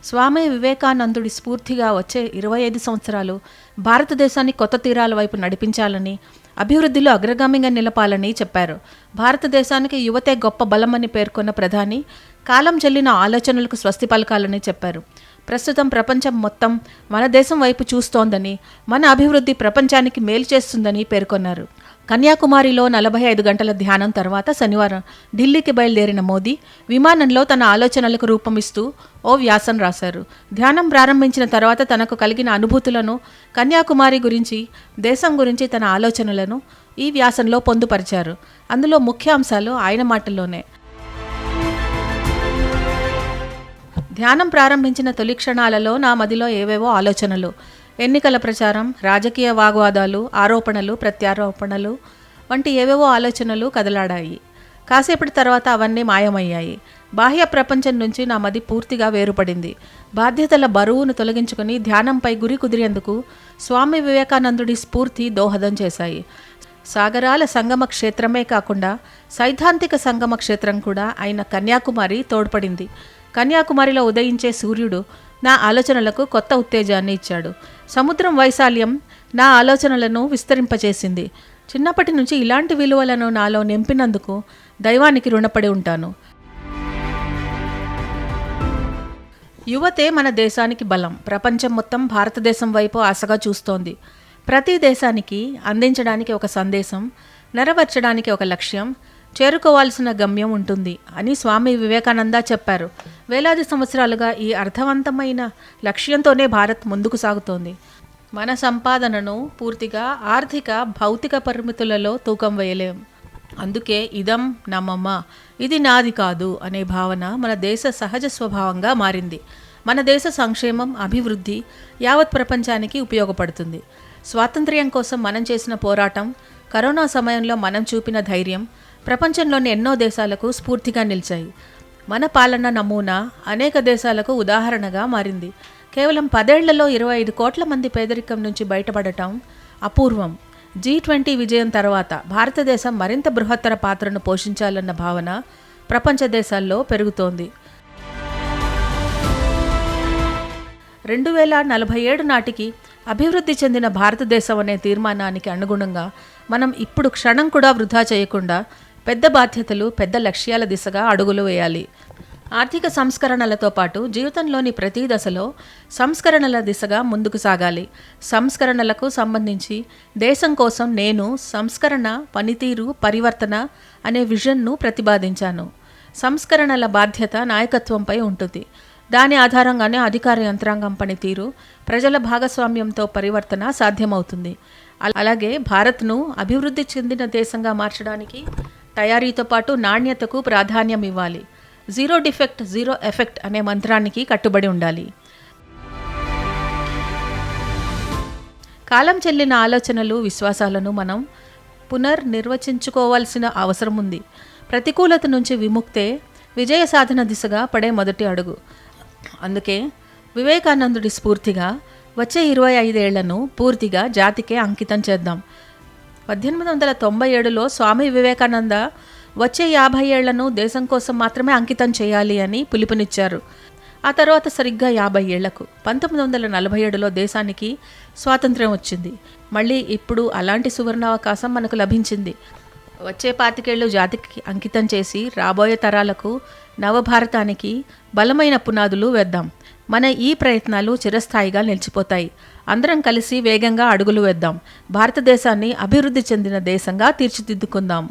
స్వామి వివేకానందుడి స్ఫూర్తిగా వచ్చే 25 సంవత్సరాలు భారతదేశాన్ని కొత్త తీరాల వైపు నడిపించాలని, అభివృద్ధిలో అగ్రగామిగా నిలపాలని చెప్పారు. భారతదేశానికి యువతే గొప్ప బలమని పేర్కొన్న ప్రధాని కాలం చెల్లిన ఆలోచనలకు స్వస్తి పలకాలని చెప్పారు. ప్రస్తుతం ప్రపంచం మొత్తం మన దేశం వైపు చూస్తోందని, మన అభివృద్ధి ప్రపంచానికి మేలు చేస్తుందని పేర్కొన్నారు. కన్యాకుమారిలో 45 గంటల ధ్యానం తర్వాత శనివారం ఢిల్లీకి బయలుదేరిన మోదీ విమానంలో తన ఆలోచనలకు రూపమిస్తూ ఓ వ్యాసం రాశారు. ధ్యానం ప్రారంభించిన తర్వాత తనకు కలిగిన అనుభూతులను, కన్యాకుమారి గురించి, దేశం గురించి తన ఆలోచనలను ఈ వ్యాసంలో పొందుపరిచారు. అందులో ముఖ్య అంశాలు ఆయన మాటల్లోనే. ధ్యానం ప్రారంభించిన తొలి క్షణాలలో నా మదిలో ఏవేవో ఆలోచనలు, ఎన్నికల ప్రచారం, రాజకీయ వాగ్వాదాలు, ఆరోపణలు, ప్రత్యారోపణలు వంటి ఏవేవో ఆలోచనలు కదలాడాయి. కాసేపటి తర్వాత అవన్నీ మాయమయ్యాయి. బాహ్య ప్రపంచం నుంచి నా మది పూర్తిగా వేరుపడింది. బాధ్యతల బరువును తొలగించుకుని ధ్యానంపై గురి కుదిరేందుకు స్వామి వివేకానందుడి స్ఫూర్తి దోహదం చేశాయి. సాగరాల సంగమ క్షేత్రమే కాకుండా సైద్ధాంతిక సంగమ క్షేత్రం కూడా అయిన కన్యాకుమారి తోడ్పడింది. కన్యాకుమారిలో ఉదయించే సూర్యుడు నా ఆలోచనలకు కొత్త ఉత్తేజాన్ని ఇచ్చాడు. సముద్రం వైశాల్యం నా ఆలోచనలను విస్తరింపచేసింది. చిన్నప్పటి నుంచి ఇలాంటి విలువలను నాలో నింపినందుకు దైవానికి రుణపడి ఉంటాను. యువతే మన దేశానికి బలం. ప్రపంచం మొత్తం భారతదేశం వైపు ఆశగా చూస్తోంది. ప్రతి దేశానికి అందించడానికి ఒక సందేశం, నెరవేర్చడానికి ఒక లక్ష్యం, చేరుకోవాల్సిన గమ్యం ఉంటుంది అని స్వామి వివేకానంద చెప్పారు. వేలాది సంవత్సరాలుగా ఈ అర్థవంతమైన లక్ష్యంతోనే భారత్ ముందుకు సాగుతోంది. మన సంపాదనను పూర్తిగా ఆర్థిక, భౌతిక పరిమితులలో తూకం వేయలేం. అందుకే ఇదం నా మమ, ఇది నాది కాదు అనే భావన మన దేశ సహజ స్వభావంగా మారింది. మన దేశ సంక్షేమం, అభివృద్ధి యావత్ ప్రపంచానికి ఉపయోగపడుతుంది. స్వాతంత్ర్యం కోసం మనం చేసిన పోరాటం, కరోనా సమయంలో మనం చూపిన ధైర్యం ప్రపంచంలోని ఎన్నో దేశాలకు స్ఫూర్తిగా నిలిచాయి. మన పాలన నమూనా అనేక దేశాలకు ఉదాహరణగా మారింది. కేవలం 10 ఏళ్లలో 25 కోట్ల మంది పేదరికం నుంచి బయటపడటం అపూర్వం. G20 విజయం తర్వాత భారతదేశం మరింత బృహత్తర పాత్రను పోషించాలన్న భావన ప్రపంచ దేశాల్లో పెరుగుతోంది. 2047 నాటికి అభివృద్ధి చెందిన భారతదేశం అనే తీర్మానానికి అనుగుణంగా మనం ఇప్పుడు క్షణం కూడా వృధా చేయకుండా పెద్ద బాధ్యతలు, పెద్ద లక్ష్యాల దిశగా అడుగులు వేయాలి. ఆర్థిక సంస్కరణలతో పాటు జీవితంలోని ప్రతి దశలో సంస్కరణల దిశగా ముందుకు సాగాలి. సంస్కరణలకు సంబంధించి దేశం కోసం నేను సంస్కరణ, పనితీరు, పరివర్తన అనే విజన్ను ప్రతిపాదించాను. సంస్కరణల బాధ్యత నాయకత్వంపై ఉంటుంది. దాని ఆధారంగానే అధికార యంత్రాంగం పనితీరు, ప్రజల భాగస్వామ్యంతో పరివర్తన సాధ్యమవుతుంది. అలాగే భారత్ను అభివృద్ధి చెందిన దేశంగా మార్చడానికి తయారీతో పాటు నాణ్యతకు ప్రాధాన్యం ఇవ్వాలి. జీరో డిఫెక్ట్, జీరో ఎఫెక్ట్ అనే మంత్రానికి కట్టుబడి ఉండాలి. కాలం చెల్లిన ఆలోచనలు, విశ్వాసాలను మనం పునర్నిర్వచించుకోవాల్సిన అవసరం ఉంది. ప్రతికూలత నుంచి విముక్తే విజయ సాధన దిశగా పడే మొదటి అడుగు. అందుకే వివేకానందుడి స్ఫూర్తిగా వచ్చే 25 ఏళ్లను పూర్తిగా జాతికే అంకితం చేద్దాం. 1897లో స్వామి వివేకానంద వచ్చే 50 ఏళ్లను దేశం కోసం మాత్రమే అంకితం చేయాలి అని పిలుపునిచ్చారు. ఆ తర్వాత సరిగ్గా 50 ఏళ్లకు 1947లో దేశానికి స్వాతంత్ర్యం వచ్చింది. మళ్ళీ ఇప్పుడు అలాంటి సువర్ణావకాశం మనకు లభించింది. వచ్చే 25 ఏళ్ళు జాతికి అంకితం చేసి రాబోయే తరాలకు, నవభారతానికి బలమైన పునాదులు వేద్దాం. మన ఈ ప్రయత్నాలు చిరస్థాయిగా నిలిచిపోతాయి. అందరం కలిసి వేగంగా అడుగులు వేద్దాం. భారతదేశాన్ని అభివృద్ధి చెందిన దేశంగా తీర్చిదిద్దుకుందాం.